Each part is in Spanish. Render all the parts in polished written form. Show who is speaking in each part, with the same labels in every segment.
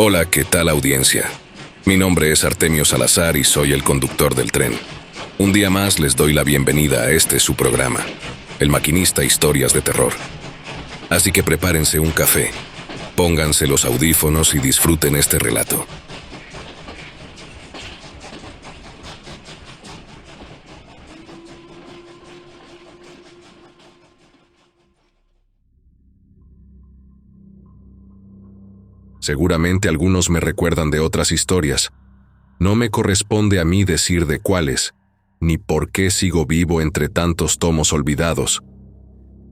Speaker 1: Hola, ¿qué tal audiencia? Mi nombre es Artemio Salazar y soy el conductor del tren. Un día más les doy la bienvenida a este su programa, El Maquinista Historias de Terror. Así que prepárense un café, pónganse los audífonos y disfruten este relato. Seguramente algunos me recuerdan de otras historias. No me corresponde a mí decir de cuáles, ni por qué sigo vivo entre tantos tomos olvidados.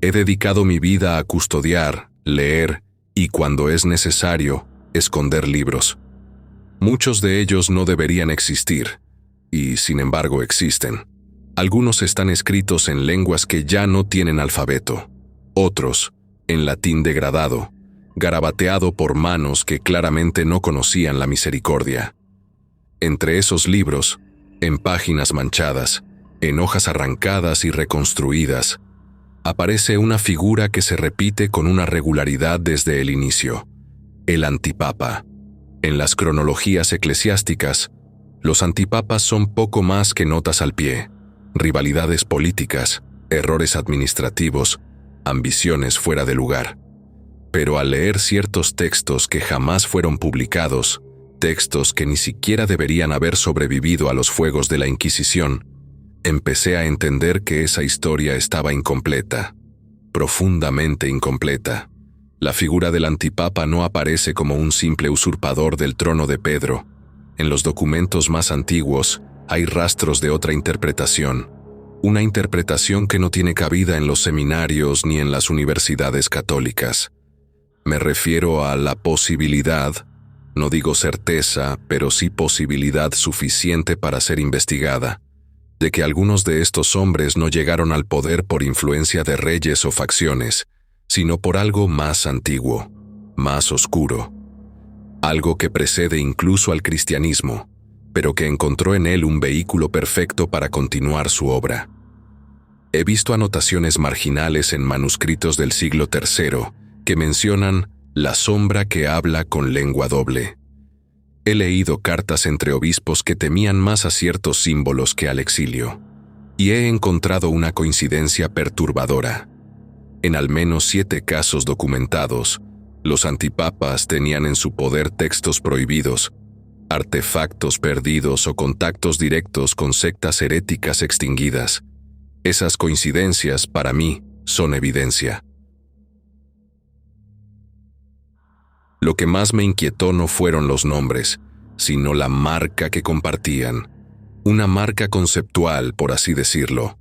Speaker 1: He dedicado mi vida a custodiar, leer y, cuando es necesario, esconder libros. Muchos de ellos no deberían existir, y sin embargo existen. Algunos están escritos en lenguas que ya no tienen alfabeto, otros en latín degradado, garabateado por manos que claramente no conocían la misericordia. Entre esos libros, en páginas manchadas, en hojas arrancadas y reconstruidas, aparece una figura que se repite con una regularidad desde el inicio: el antipapa. En las cronologías eclesiásticas, los antipapas son poco más que notas al pie, rivalidades políticas, errores administrativos, ambiciones fuera de lugar. Pero al leer ciertos textos que jamás fueron publicados, textos que ni siquiera deberían haber sobrevivido a los fuegos de la Inquisición, empecé a entender que esa historia estaba incompleta, profundamente incompleta. La figura del antipapa no aparece como un simple usurpador del trono de Pedro. En los documentos más antiguos hay rastros de otra interpretación, una interpretación que no tiene cabida en los seminarios ni en las universidades católicas. Me refiero a la posibilidad, no digo certeza, pero sí posibilidad suficiente para ser investigada, de que algunos de estos hombres no llegaron al poder por influencia de reyes o facciones, sino por algo más antiguo, más oscuro, algo que precede incluso al cristianismo, pero que encontró en él un vehículo perfecto para continuar su obra. He visto anotaciones marginales en manuscritos del siglo III que mencionan la sombra que habla con lengua doble. He leído cartas entre obispos que temían más a ciertos símbolos que al exilio, y he encontrado una coincidencia perturbadora. En al menos 7 casos documentados, los antipapas tenían en su poder textos prohibidos, artefactos perdidos o contactos directos con sectas heréticas extinguidas. Esas coincidencias, para mí, son evidencia. Lo que más me inquietó no fueron los nombres, sino la marca que compartían. Una marca conceptual, por así decirlo.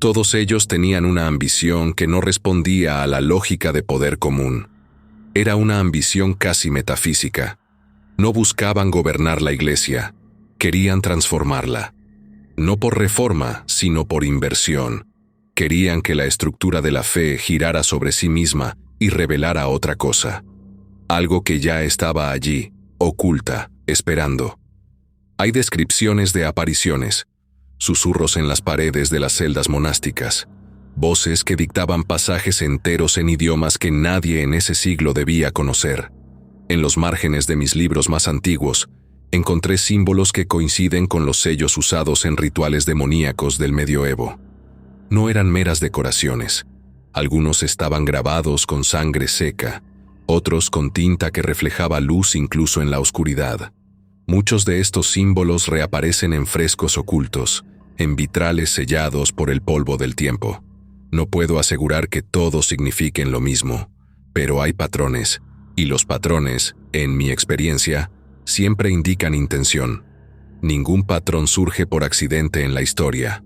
Speaker 1: Todos ellos tenían una ambición que no respondía a la lógica de poder común. Era una ambición casi metafísica. No buscaban gobernar la Iglesia, querían transformarla. No por reforma, sino por inversión. Querían que la estructura de la fe girara sobre sí misma y revelara otra cosa. Algo que ya estaba allí, oculta, esperando. Hay descripciones de apariciones, susurros en las paredes de las celdas monásticas, voces que dictaban pasajes enteros en idiomas que nadie en ese siglo debía conocer. En los márgenes de mis libros más antiguos, encontré símbolos que coinciden con los sellos usados en rituales demoníacos del medioevo. No eran meras decoraciones. Algunos estaban grabados con sangre seca, otros con tinta que reflejaba luz incluso en la oscuridad. Muchos de estos símbolos reaparecen en frescos ocultos, en vitrales sellados por el polvo del tiempo. No puedo asegurar que todos signifiquen lo mismo, pero hay patrones, y los patrones, en mi experiencia, siempre indican intención. Ningún patrón surge por accidente en la historia,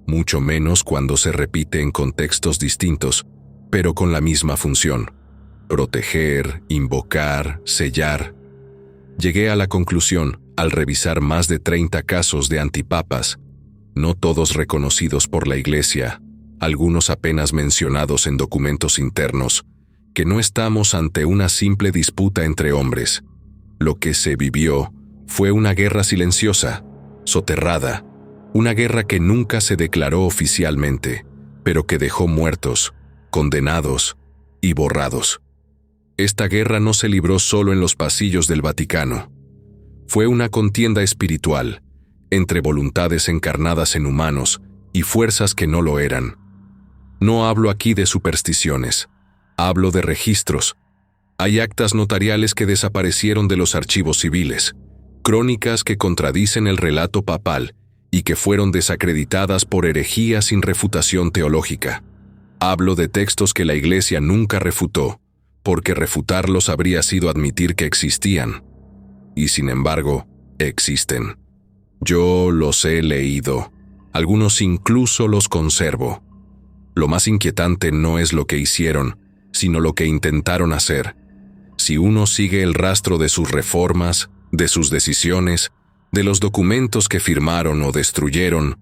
Speaker 1: mucho menos cuando se repite en contextos distintos, pero con la misma función: proteger, invocar, sellar. Llegué a la conclusión, al revisar más de 30 casos de antipapas, no todos reconocidos por la Iglesia, algunos apenas mencionados en documentos internos, que no estamos ante una simple disputa entre hombres. Lo que se vivió fue una guerra silenciosa, soterrada, una guerra que nunca se declaró oficialmente, pero que dejó muertos, condenados y borrados. Esta guerra no se libró solo en los pasillos del Vaticano. Fue una contienda espiritual, entre voluntades encarnadas en humanos y fuerzas que no lo eran. No hablo aquí de supersticiones, hablo de registros. Hay actas notariales que desaparecieron de los archivos civiles, crónicas que contradicen el relato papal y que fueron desacreditadas por herejías sin refutación teológica. Hablo de textos que la Iglesia nunca refutó, porque refutarlos habría sido admitir que existían. Y sin embargo, existen. Yo los he leído, algunos incluso los conservo. Lo más inquietante no es lo que hicieron, sino lo que intentaron hacer. Si uno sigue el rastro de sus reformas, de sus decisiones, de los documentos que firmaron o destruyeron,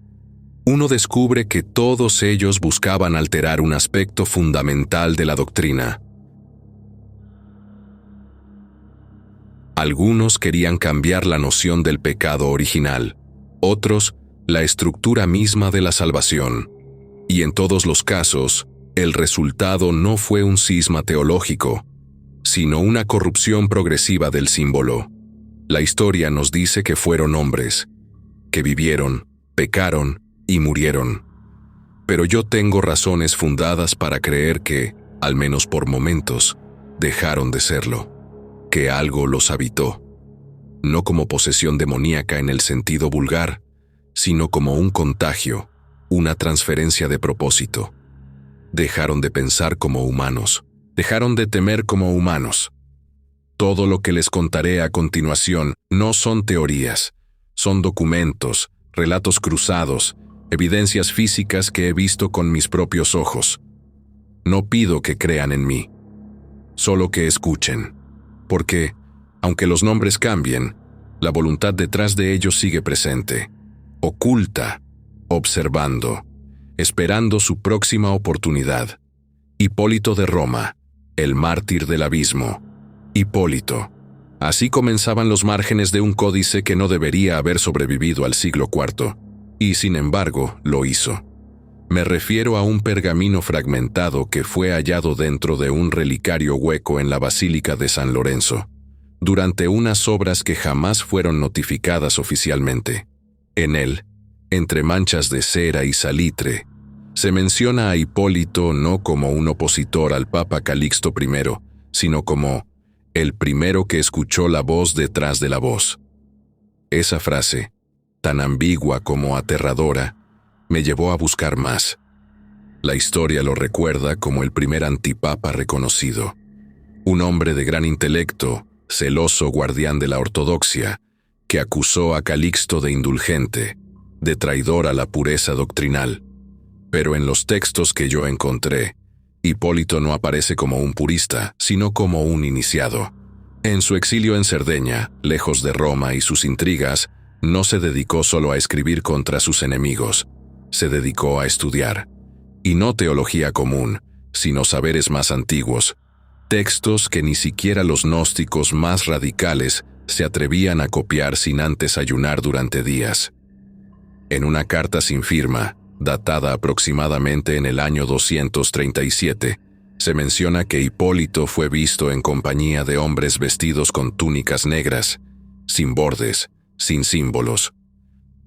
Speaker 1: uno descubre que todos ellos buscaban alterar un aspecto fundamental de la doctrina. Algunos querían cambiar la noción del pecado original, otros, la estructura misma de la salvación. Y en todos los casos, el resultado no fue un cisma teológico, sino una corrupción progresiva del símbolo. La historia nos dice que fueron hombres, que vivieron, pecaron y murieron. Pero yo tengo razones fundadas para creer que, al menos por momentos, dejaron de serlo, que algo los habitó, no como posesión demoníaca en el sentido vulgar, sino como un contagio, una transferencia de propósito. Dejaron de pensar como humanos, dejaron de temer como humanos. Todo lo que les contaré a continuación no son teorías, son documentos, relatos cruzados, evidencias físicas que he visto con mis propios ojos. No pido que crean en mí, solo que escuchen, porque, aunque los nombres cambien, la voluntad detrás de ellos sigue presente, oculta, observando, esperando su próxima oportunidad. Hipólito de Roma, el mártir del abismo. Hipólito. Así comenzaban los márgenes de un códice que no debería haber sobrevivido al siglo IV, y sin embargo lo hizo. Me refiero a un pergamino fragmentado que fue hallado dentro de un relicario hueco en la Basílica de San Lorenzo, durante unas obras que jamás fueron notificadas oficialmente. En él, entre manchas de cera y salitre, se menciona a Hipólito no como un opositor al Papa Calixto I, sino como el primero que escuchó la voz detrás de la voz. Esa frase, tan ambigua como aterradora, me llevó a buscar más. La historia lo recuerda como el primer antipapa reconocido, un hombre de gran intelecto, celoso guardián de la ortodoxia, que acusó a Calixto de indulgente, de traidor a la pureza doctrinal. Pero en los textos que yo encontré, Hipólito no aparece como un purista, sino como un iniciado. En su exilio en Cerdeña, lejos de Roma y sus intrigas, no se dedicó solo a escribir contra sus enemigos, se dedicó a estudiar, y no teología común, sino saberes más antiguos, textos que ni siquiera los gnósticos más radicales se atrevían a copiar sin antes ayunar durante días. En una carta sin firma, datada aproximadamente en el año 237, se menciona que Hipólito fue visto en compañía de hombres vestidos con túnicas negras, sin bordes, sin símbolos.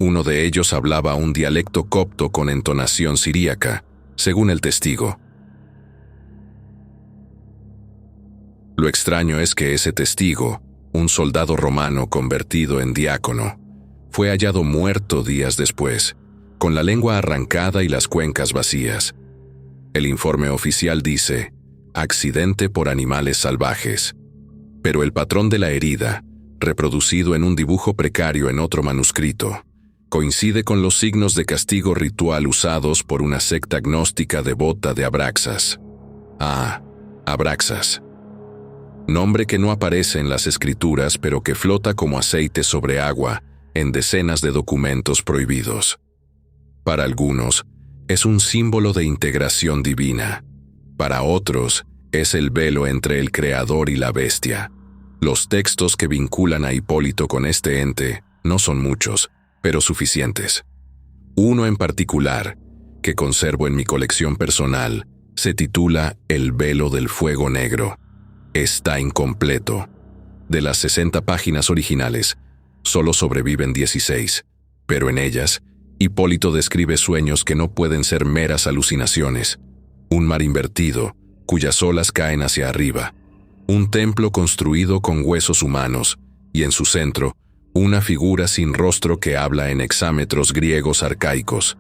Speaker 1: Uno de ellos hablaba un dialecto copto con entonación siríaca, según el testigo. Lo extraño es que ese testigo, un soldado romano convertido en diácono, fue hallado muerto días después, con la lengua arrancada y las cuencas vacías. El informe oficial dice, accidente por animales salvajes. Pero el patrón de la herida, reproducido en un dibujo precario en otro manuscrito, coincide con los signos de castigo ritual usados por una secta gnóstica devota de Abraxas. Abraxas. Nombre que no aparece en las escrituras, pero que flota como aceite sobre agua en decenas de documentos prohibidos. Para algunos, es un símbolo de integración divina. Para otros, es el velo entre el Creador y la bestia. Los textos que vinculan a Hipólito con este ente no son muchos, pero suficientes. Uno en particular, que conservo en mi colección personal, se titula El velo del fuego negro. está incompleto. De las 60 páginas originales, solo sobreviven 16, pero en ellas, Hipólito describe sueños que no pueden ser meras alucinaciones. Un mar invertido, cuyas olas caen hacia arriba. Un templo construido con huesos humanos, y en su centro, una figura sin rostro que habla en hexámetros griegos arcaicos.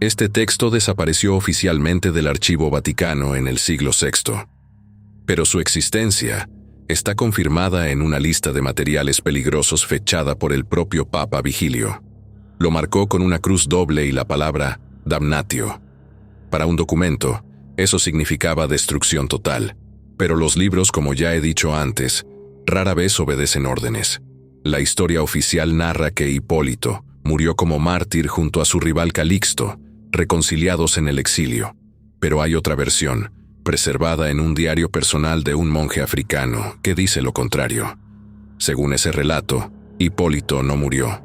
Speaker 1: Este texto desapareció oficialmente del Archivo Vaticano en el siglo VI. Pero su existencia está confirmada en una lista de materiales peligrosos fechada por el propio Papa Vigilio. Lo marcó con una cruz doble y la palabra damnatio. Para un documento, eso significaba destrucción total, pero los libros, como ya he dicho antes, rara vez obedecen órdenes. La historia oficial narra que Hipólito murió como mártir junto a su rival Calixto, reconciliados en el exilio. Pero hay otra versión, preservada en un diario personal de un monje africano, que dice lo contrario. Según ese relato, Hipólito no murió.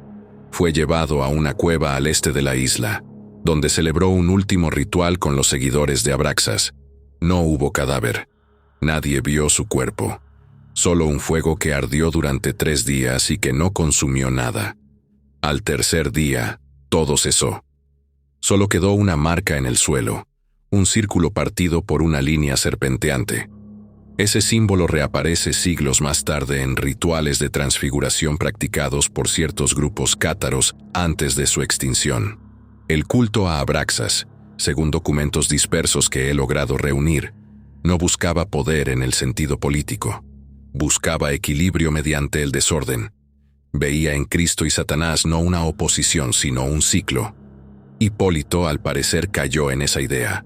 Speaker 1: Fue llevado a una cueva al este de la isla, donde celebró un último ritual con los seguidores de Abraxas. No hubo cadáver. Nadie vio su cuerpo. Solo un fuego que ardió durante 3 días y que no consumió nada. Al tercer día, todo cesó. Solo quedó una marca en el suelo, un círculo partido por una línea serpenteante. Ese símbolo reaparece siglos más tarde en rituales de transfiguración practicados por ciertos grupos cátaros antes de su extinción. El culto a Abraxas, según documentos dispersos que he logrado reunir, no buscaba poder en el sentido político. Buscaba equilibrio mediante el desorden. Veía en Cristo y Satanás no una oposición, sino un ciclo. Hipólito, al parecer, cayó en esa idea,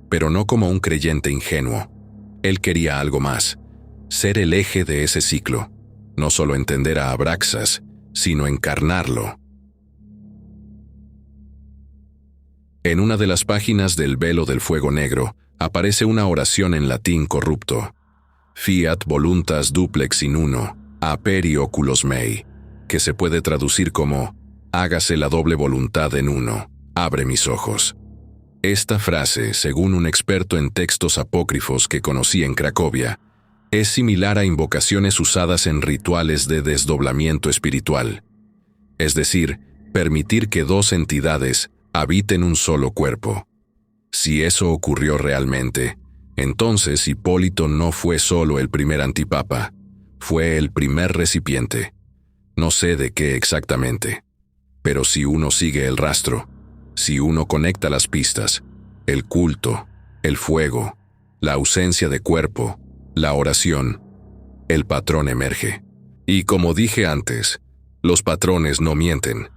Speaker 1: pero no como un creyente ingenuo. Él quería algo más, ser el eje de ese ciclo, no solo entender a Abraxas, sino encarnarlo. En una de las páginas del Velo del Fuego Negro aparece una oración en latín corrupto: Fiat voluntas duplex in uno, aperi oculos mei, que se puede traducir como hágase la doble voluntad en uno, abre mis ojos. Esta frase, según un experto en textos apócrifos que conocí en Cracovia, es similar a invocaciones usadas en rituales de desdoblamiento espiritual. Es decir, permitir que 2 entidades habiten un solo cuerpo. Si eso ocurrió realmente, entonces Hipólito no fue solo el primer antipapa, fue el primer recipiente. No sé de qué exactamente, pero si uno sigue el rastro, si uno conecta las pistas, el culto, el fuego, la ausencia de cuerpo, la oración, el patrón emerge. Y como dije antes, los patrones no mienten.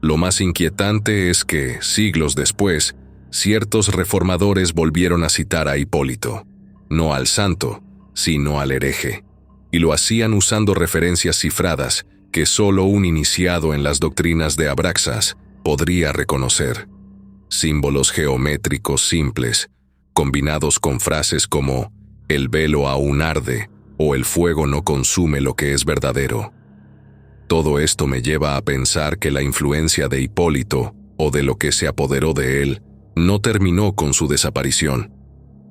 Speaker 1: Lo más inquietante es que, siglos después, ciertos reformadores volvieron a citar a Hipólito, no al santo, sino al hereje, y lo hacían usando referencias cifradas que solo un iniciado en las doctrinas de Abraxas podría reconocer. Símbolos geométricos simples, combinados con frases como «el velo aún arde» o «el fuego no consume lo que es verdadero». Todo esto me lleva a pensar que la influencia de Hipólito, o de lo que se apoderó de él, no terminó con su desaparición.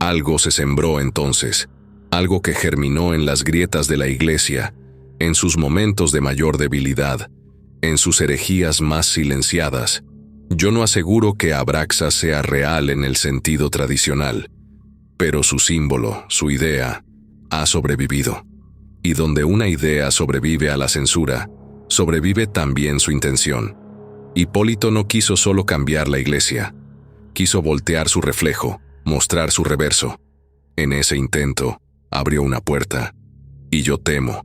Speaker 1: Algo se sembró entonces, algo que germinó en las grietas de la Iglesia, en sus momentos de mayor debilidad, en sus herejías más silenciadas. Yo no aseguro que Abraxas sea real en el sentido tradicional, pero su símbolo, su idea, ha sobrevivido. Y donde una idea sobrevive a la censura, sobrevive también su intención. Hipólito no quiso solo cambiar la Iglesia, quiso voltear su reflejo, mostrar su reverso. En ese intento, abrió una puerta, y yo temo,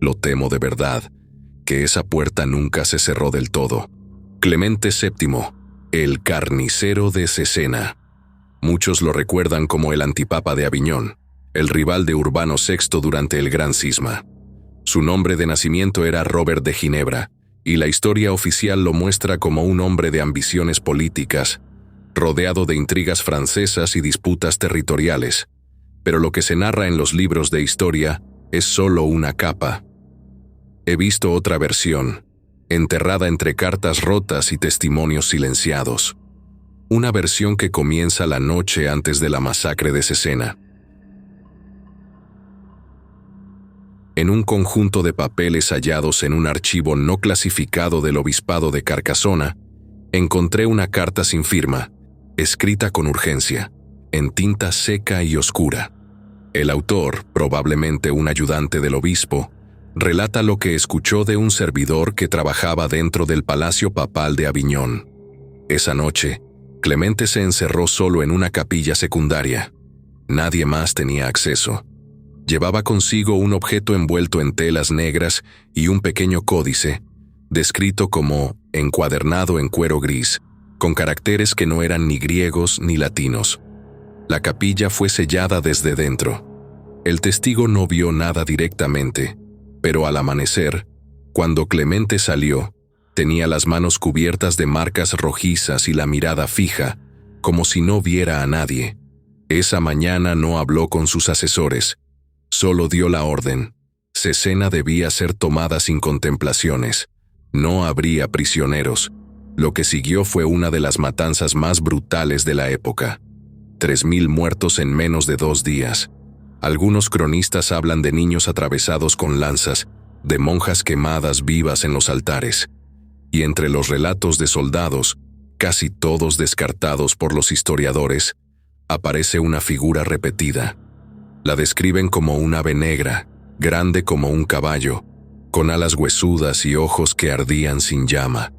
Speaker 1: lo temo de verdad, que esa puerta nunca se cerró del todo. Clemente VII, el carnicero de Cesena. Muchos lo recuerdan como el antipapa de Aviñón, el rival de Urbano VI durante el Gran Cisma. Su nombre de nacimiento era Robert de Ginebra, y la historia oficial lo muestra como un hombre de ambiciones políticas, rodeado de intrigas francesas y disputas territoriales. Pero lo que se narra en los libros de historia es solo una capa. He visto otra versión, enterrada entre cartas rotas y testimonios silenciados. Una versión que comienza la noche antes de la masacre de Cesena. En un conjunto de papeles hallados en un archivo no clasificado del Obispado de Carcasona, encontré una carta sin firma, escrita con urgencia, en tinta seca y oscura. El autor, probablemente un ayudante del obispo, relata lo que escuchó de un servidor que trabajaba dentro del Palacio Papal de Aviñón. Esa noche, Clemente se encerró solo en una capilla secundaria. Nadie más tenía acceso. Llevaba consigo un objeto envuelto en telas negras y un pequeño códice, descrito como encuadernado en cuero gris, con caracteres que no eran ni griegos ni latinos. La capilla fue sellada desde dentro. El testigo no vio nada directamente, pero al amanecer, cuando Clemente salió, tenía las manos cubiertas de marcas rojizas y la mirada fija, como si no viera a nadie. Esa mañana no habló con sus asesores, solo dio la orden. Cesena debía ser tomada sin contemplaciones. No habría prisioneros. Lo que siguió fue una de las matanzas más brutales de la época. 3.000 muertos en menos de 2 días. Algunos cronistas hablan de niños atravesados con lanzas, de monjas quemadas vivas en los altares. Y entre los relatos de soldados, casi todos descartados por los historiadores, aparece una figura repetida. La describen como un ave negra, grande como un caballo, con alas huesudas y ojos que ardían sin llama.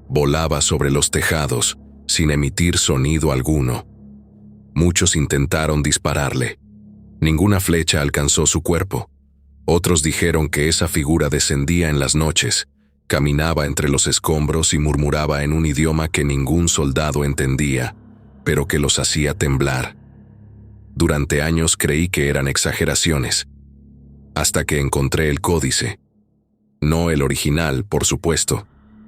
Speaker 1: Volaba sobre los tejados, sin emitir sonido alguno. Muchos intentaron dispararle. Ninguna flecha alcanzó su cuerpo. Otros dijeron que esa figura descendía en las noches, caminaba entre los escombros y murmuraba en un idioma que ningún soldado entendía, pero que los hacía temblar. Durante años creí que eran exageraciones, hasta que encontré el códice. No el original, por supuesto,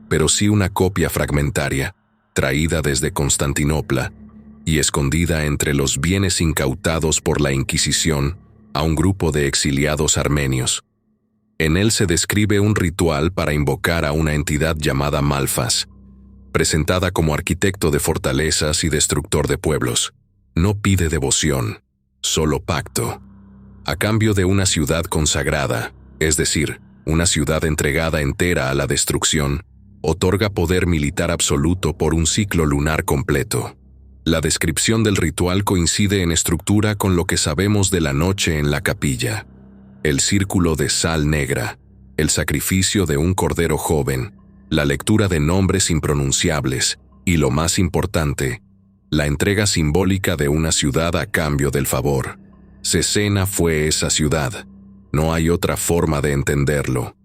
Speaker 1: pero sí una copia fragmentaria, traída desde Constantinopla y escondida entre los bienes incautados por la Inquisición a un grupo de exiliados armenios. En él se describe un ritual para invocar a una entidad llamada Malfas, presentada como arquitecto de fortalezas y destructor de pueblos. No pide devoción, solo pacto. A cambio de una ciudad consagrada, es decir, una ciudad entregada entera a la destrucción, otorga poder militar absoluto por un ciclo lunar completo. La descripción del ritual coincide en estructura con lo que sabemos de la noche en la capilla. El círculo de sal negra, el sacrificio de un cordero joven, la lectura de nombres impronunciables y, lo más importante, la entrega simbólica de una ciudad a cambio del favor. Cesena fue esa ciudad. No hay otra forma de entenderlo.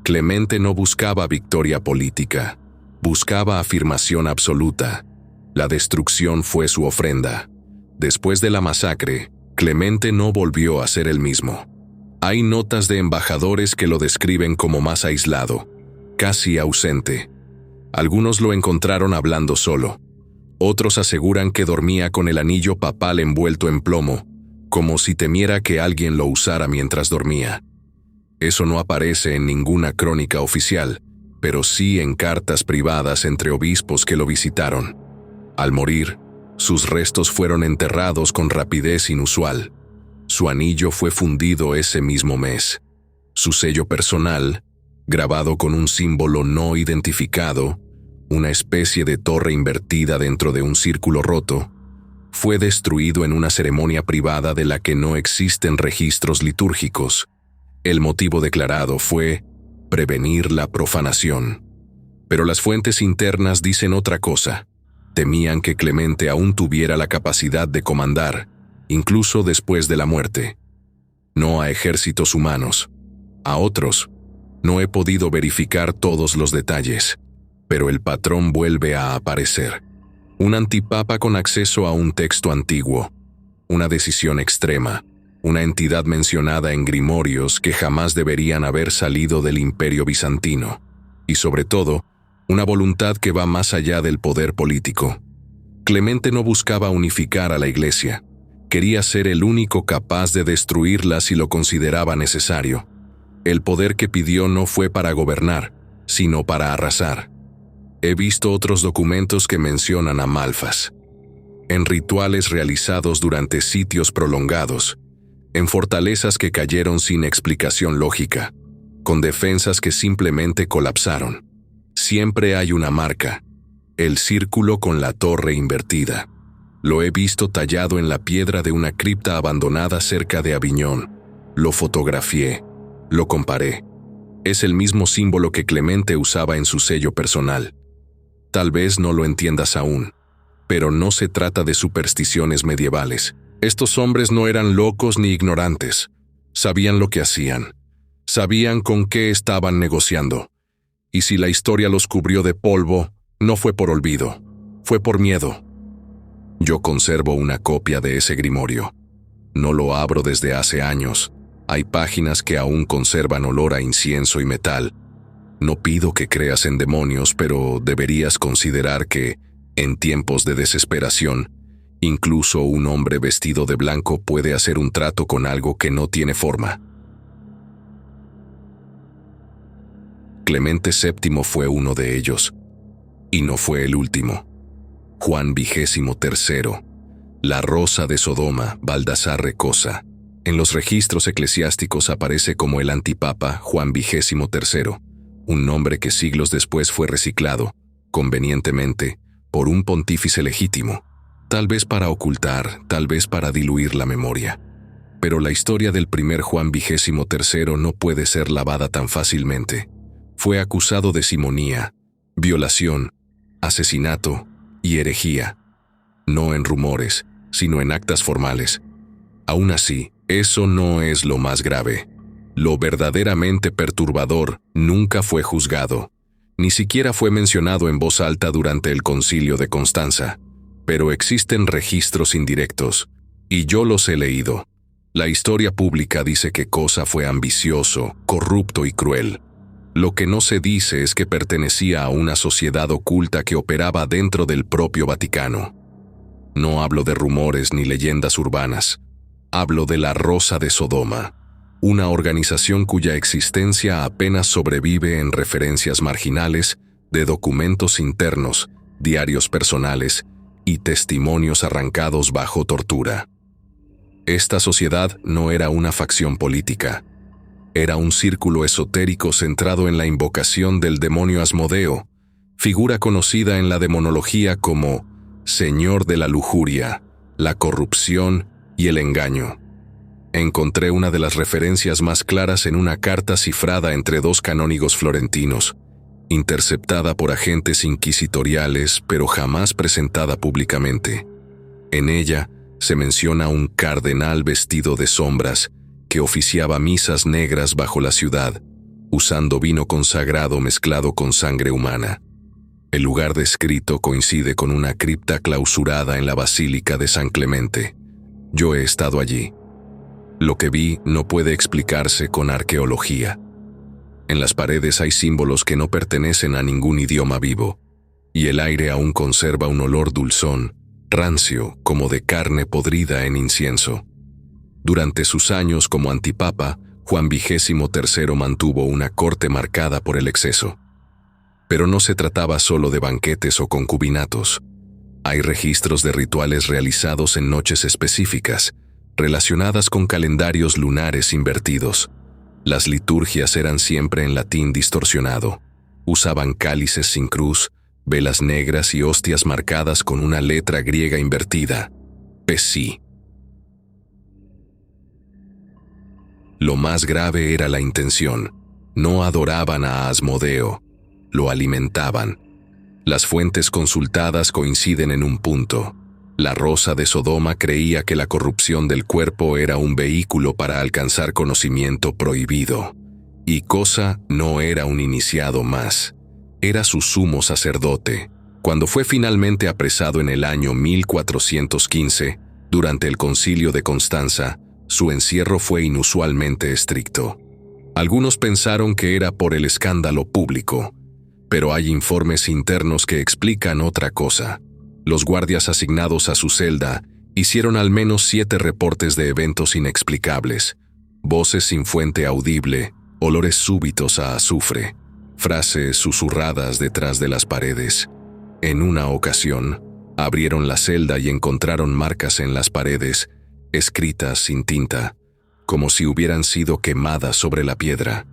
Speaker 1: Clemente no buscaba victoria política. Buscaba afirmación absoluta. La destrucción fue su ofrenda. Después de la masacre, Clemente no volvió a ser el mismo. Hay notas de embajadores que lo describen como más aislado, casi ausente. Algunos lo encontraron hablando solo. Otros aseguran que dormía con el anillo papal envuelto en plomo, como si temiera que alguien lo usara mientras dormía. Eso no aparece en ninguna crónica oficial, pero sí en cartas privadas entre obispos que lo visitaron. Al morir, sus restos fueron enterrados con rapidez inusual. Su anillo fue fundido ese mismo mes. Su sello personal, grabado con un símbolo no identificado, una especie de torre invertida dentro de un círculo roto, fue destruido en una ceremonia privada de la que no existen registros litúrgicos. El motivo declarado fue prevenir la profanación. Pero las fuentes internas dicen otra cosa. Temían que Clemente aún tuviera la capacidad de comandar, incluso después de la muerte. No a ejércitos humanos. A otros. No he podido verificar todos los detalles, pero el patrón vuelve a aparecer. Un antipapa con acceso a un texto antiguo. Una decisión extrema. Una entidad mencionada en grimorios que jamás deberían haber salido del Imperio Bizantino. Y sobre todo, una voluntad que va más allá del poder político. Clemente no buscaba unificar a la Iglesia. Quería ser el único capaz de destruirla si lo consideraba necesario. El poder que pidió no fue para gobernar, sino para arrasar. He visto otros documentos que mencionan a Malfas. En rituales realizados durante sitios prolongados, en fortalezas que cayeron sin explicación lógica, con defensas que simplemente colapsaron. Siempre hay una marca, el círculo con la torre invertida. Lo he visto tallado en la piedra de una cripta abandonada cerca de Aviñón. Lo fotografié, lo comparé. Es el mismo símbolo que Clemente usaba en su sello personal. Tal vez no lo entiendas aún, pero no se trata de supersticiones medievales. Estos hombres no eran locos ni ignorantes. Sabían lo que hacían. Sabían con qué estaban negociando. Y si la historia los cubrió de polvo, no fue por olvido, fue por miedo. Yo conservo una copia de ese grimorio. No lo abro desde hace años. Hay páginas que aún conservan olor a incienso y metal. No pido que creas en demonios, pero deberías considerar que, en tiempos de desesperación, incluso un hombre vestido de blanco puede hacer un trato con algo que no tiene forma. Clemente VII fue uno de ellos, y no fue el último. Juan XXIII, la Rosa de Sodoma, Baldassarre Recossa. En los registros eclesiásticos aparece como el antipapa Juan XXIII, un nombre que siglos después fue reciclado, convenientemente, por un pontífice legítimo, tal vez para ocultar, tal vez para diluir la memoria. Pero la historia del primer Juan XXIII no puede ser lavada tan fácilmente. Fue acusado de simonía, violación, asesinato y herejía. No en rumores, sino en actas formales. Aún así, eso no es lo más grave. Lo verdaderamente perturbador nunca fue juzgado. Ni siquiera fue mencionado en voz alta durante el Concilio de Constanza. Pero existen registros indirectos, y yo los he leído. La historia pública dice que Cossa fue ambicioso, corrupto y cruel. Lo que no se dice es que pertenecía a una sociedad oculta que operaba dentro del propio Vaticano. No hablo de rumores ni leyendas urbanas. Hablo de la Rosa de Sodoma, una organización cuya existencia apenas sobrevive en referencias marginales de documentos internos, diarios personales y testimonios arrancados bajo tortura. Esta sociedad no era una facción política. Era un círculo esotérico centrado en la invocación del demonio Asmodeo, figura conocida en la demonología como Señor de la lujuria, la corrupción y el engaño. Encontré una de las referencias más claras en una carta cifrada entre dos canónigos florentinos, interceptada por agentes inquisitoriales pero jamás presentada públicamente. En ella se menciona un cardenal vestido de sombras que oficiaba misas negras bajo la ciudad, usando vino consagrado mezclado con sangre humana. El lugar descrito coincide con una cripta clausurada en la Basílica de San Clemente. Yo he estado allí. Lo que vi no puede explicarse con arqueología. En las paredes hay símbolos que no pertenecen a ningún idioma vivo, y el aire aún conserva un olor dulzón, rancio, como de carne podrida en incienso. Durante sus años como antipapa, Juan XXIII mantuvo una corte marcada por el exceso. Pero no se trataba solo de banquetes o concubinatos. Hay registros de rituales realizados en noches específicas, relacionadas con calendarios lunares invertidos. Las liturgias eran siempre en latín distorsionado. Usaban cálices sin cruz, velas negras y hostias marcadas con una letra griega invertida, Psi. Lo más grave era la intención. No adoraban a Asmodeo, lo alimentaban. Las fuentes consultadas coinciden en un punto. La Rosa de Sodoma creía que la corrupción del cuerpo era un vehículo para alcanzar conocimiento prohibido. Y Cossa no era un iniciado más. Era su sumo sacerdote. Cuando fue finalmente apresado en el año 1415, durante el Concilio de Constanza, su encierro fue inusualmente estricto. Algunos pensaron que era por el escándalo público, pero hay informes internos que explican otra cosa. Los guardias asignados a su celda hicieron al menos 7 reportes de eventos inexplicables, voces sin fuente audible, olores súbitos a azufre, frases susurradas detrás de las paredes. En una ocasión, abrieron la celda y encontraron marcas en las paredes, escritas sin tinta, como si hubieran sido quemadas sobre la piedra.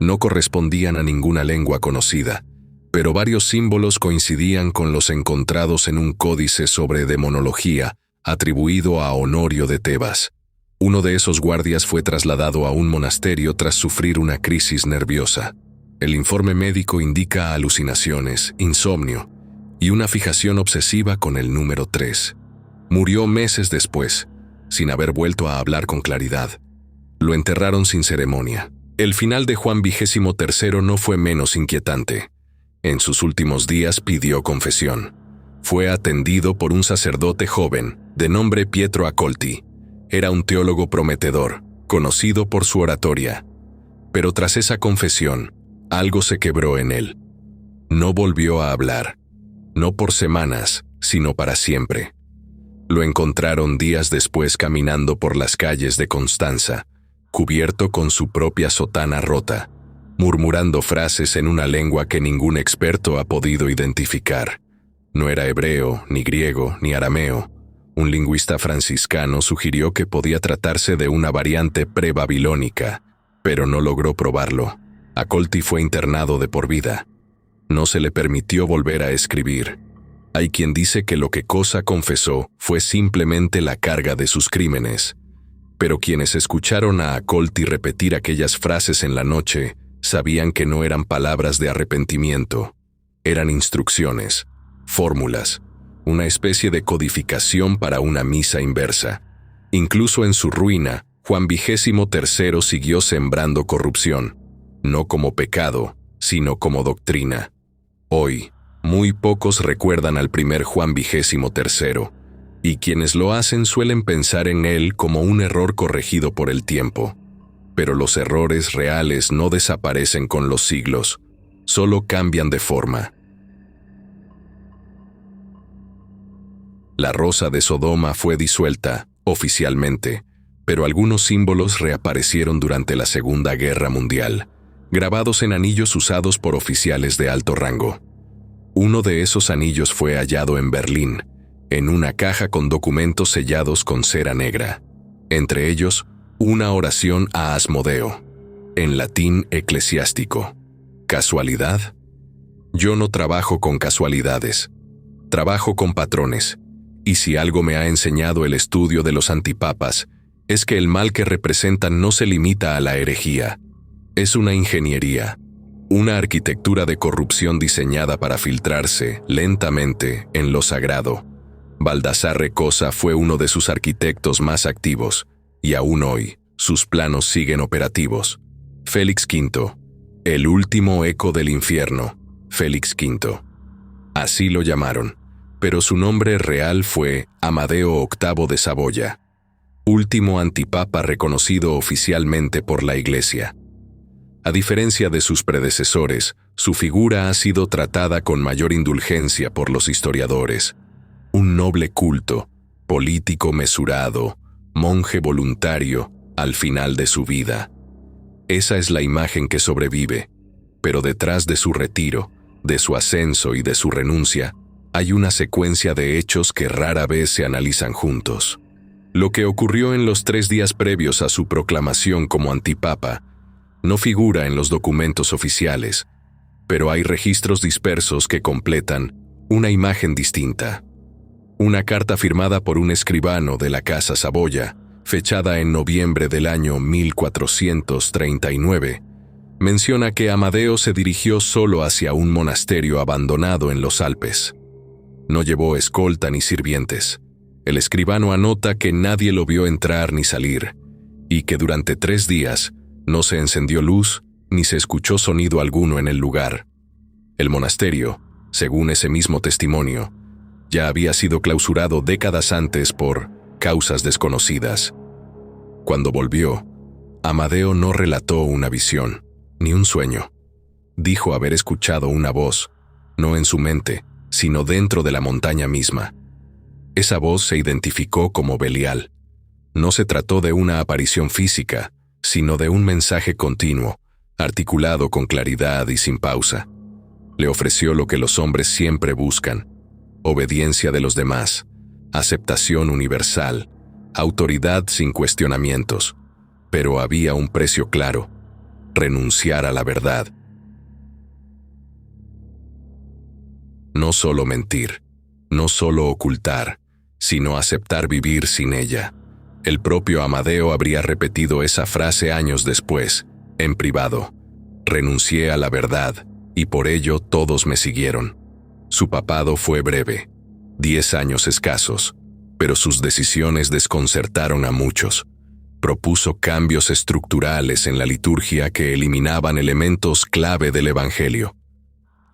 Speaker 1: No correspondían a ninguna lengua conocida, pero varios símbolos coincidían con los encontrados en un códice sobre demonología atribuido a Honorio de Tebas. Uno de esos guardias fue trasladado a un monasterio tras sufrir una crisis nerviosa. El informe médico indica alucinaciones, insomnio y una fijación obsesiva con el número 3. Murió meses después, sin haber vuelto a hablar con claridad. Lo enterraron sin ceremonia. El final de Juan XXIII no fue menos inquietante. En sus últimos días pidió confesión. Fue atendido por un sacerdote joven, de nombre Pietro Accolti. Era un teólogo prometedor, conocido por su oratoria. Pero tras esa confesión, algo se quebró en él. No volvió a hablar, no por semanas, sino para siempre. Lo encontraron días después caminando por las calles de Constanza, cubierto con su propia sotana rota, murmurando frases en una lengua que ningún experto ha podido identificar. No era hebreo, ni griego, ni arameo. Un lingüista franciscano sugirió que podía tratarse de una variante prebabilónica, pero no logró probarlo. Accolti fue internado de por vida. No se le permitió volver a escribir. Hay quien dice que lo que Cosa confesó fue simplemente la carga de sus crímenes, pero quienes escucharon a Accolti repetir aquellas frases en la noche sabían que no eran palabras de arrepentimiento. Eran instrucciones, fórmulas, una especie de codificación para una misa inversa. Incluso en su ruina, Juan XXIII siguió sembrando corrupción, no como pecado, sino como doctrina. Hoy, muy pocos recuerdan al primer Juan XXIII, y quienes lo hacen suelen pensar en él como un error corregido por el tiempo. Pero los errores reales no desaparecen con los siglos, solo cambian de forma. La Rosa de Sodoma fue disuelta, oficialmente, pero algunos símbolos reaparecieron durante la Segunda Guerra Mundial, grabados en anillos usados por oficiales de alto rango. Uno de esos anillos fue hallado en Berlín, en una caja con documentos sellados con cera negra, entre ellos una oración a Asmodeo, en latín eclesiástico. ¿Casualidad? Yo no trabajo con casualidades, trabajo con patrones, y si algo me ha enseñado el estudio de los antipapas, es que el mal que representan no se limita a la herejía. Es una ingeniería, una arquitectura de corrupción diseñada para filtrarse, lentamente, en lo sagrado. Baldassarre Cosa fue uno de sus arquitectos más activos, y aún hoy, sus planos siguen operativos. Félix V, el último eco del infierno, Félix V. Así lo llamaron, pero su nombre real fue Amadeo VIII de Saboya, último antipapa reconocido oficialmente por la Iglesia. A diferencia de sus predecesores, su figura ha sido tratada con mayor indulgencia por los historiadores. Un noble culto, político mesurado, monje voluntario, al final de su vida. Esa es la imagen que sobrevive, pero detrás de su retiro, de su ascenso y de su renuncia, hay una secuencia de hechos que rara vez se analizan juntos. Lo que ocurrió en los 3 días previos a su proclamación como antipapa no figura en los documentos oficiales, pero hay registros dispersos que completan una imagen distinta. Una carta firmada por un escribano de la Casa Saboya, fechada en noviembre del año 1439, menciona que Amadeo se dirigió solo hacia un monasterio abandonado en los Alpes. No llevó escolta ni sirvientes. El escribano anota que nadie lo vio entrar ni salir, y que durante 3 días no se encendió luz ni se escuchó sonido alguno en el lugar. El monasterio, según ese mismo testimonio, ya había sido clausurado décadas antes por causas desconocidas. Cuando volvió, Amadeo no relató una visión, ni un sueño. Dijo haber escuchado una voz, no en su mente, sino dentro de la montaña misma. Esa voz se identificó como Belial. No se trató de una aparición física, sino de un mensaje continuo, articulado con claridad y sin pausa. Le ofreció lo que los hombres siempre buscan: obediencia de los demás, aceptación universal, autoridad sin cuestionamientos. Pero había un precio claro: renunciar a la verdad. No solo mentir, no solo ocultar, sino aceptar vivir sin ella. El propio Amadeo habría repetido esa frase años después, en privado. Renuncié a la verdad, y por ello todos me siguieron. Su papado fue breve, 10 años escasos, pero sus decisiones desconcertaron a muchos. Propuso cambios estructurales en la liturgia que eliminaban elementos clave del Evangelio.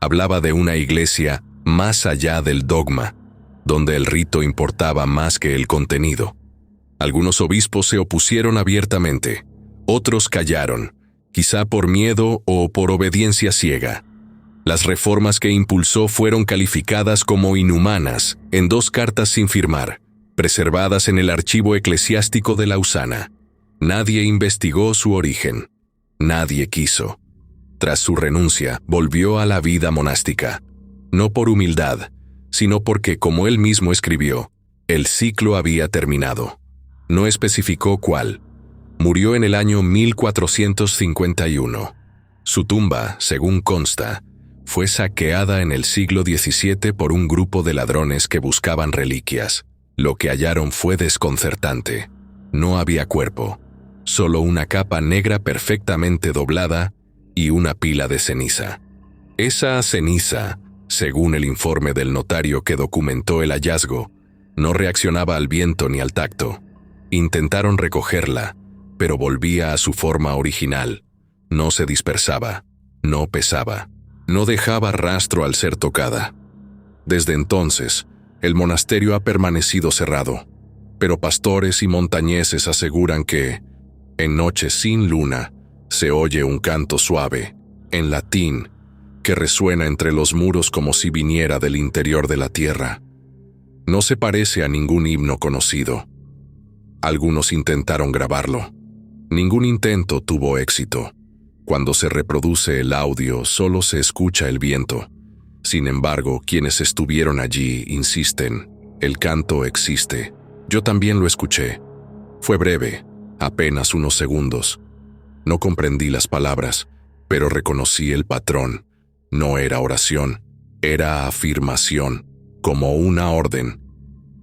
Speaker 1: Hablaba de una iglesia más allá del dogma, donde el rito importaba más que el contenido. Algunos obispos se opusieron abiertamente, otros callaron, quizá por miedo o por obediencia ciega. Las reformas que impulsó fueron calificadas como inhumanas en 2 cartas sin firmar, preservadas en el archivo eclesiástico de Lausana. Nadie investigó su origen. Nadie quiso. Tras su renuncia, volvió a la vida monástica. No por humildad, sino porque, como él mismo escribió, el ciclo había terminado. No especificó cuál. Murió en el año 1451. Su tumba, según consta, fue saqueada en el siglo XVII por un grupo de ladrones que buscaban reliquias. Lo que hallaron fue desconcertante. No había cuerpo, solo una capa negra perfectamente doblada y una pila de ceniza. Esa ceniza, según el informe del notario que documentó el hallazgo, no reaccionaba al viento ni al tacto. Intentaron recogerla, pero volvía a su forma original. No se dispersaba, no pesaba, no dejaba rastro al ser tocada. Desde entonces, el monasterio ha permanecido cerrado, pero pastores y montañeses aseguran que, en noches sin luna, se oye un canto suave, en latín, que resuena entre los muros como si viniera del interior de la tierra. No se parece a ningún himno conocido. Algunos intentaron grabarlo. Ningún intento tuvo éxito. Cuando se reproduce el audio, solo se escucha el viento. Sin embargo, quienes estuvieron allí insisten: el canto existe. Yo también lo escuché. Fue breve, apenas unos segundos. No comprendí las palabras, pero reconocí el patrón. No era oración, era afirmación, como una orden.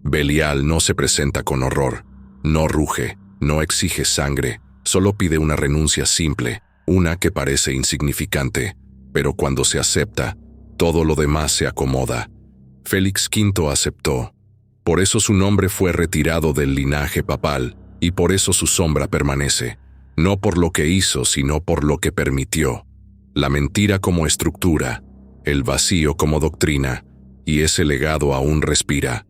Speaker 1: Belial no se presenta con horror, no ruge, no exige sangre, solo pide una renuncia simple, una que parece insignificante, pero cuando se acepta, todo lo demás se acomoda. Félix V aceptó. Por eso su nombre fue retirado del linaje papal, y por eso su sombra permanece, no por lo que hizo, sino por lo que permitió. La mentira como estructura, el vacío como doctrina, y ese legado aún respira.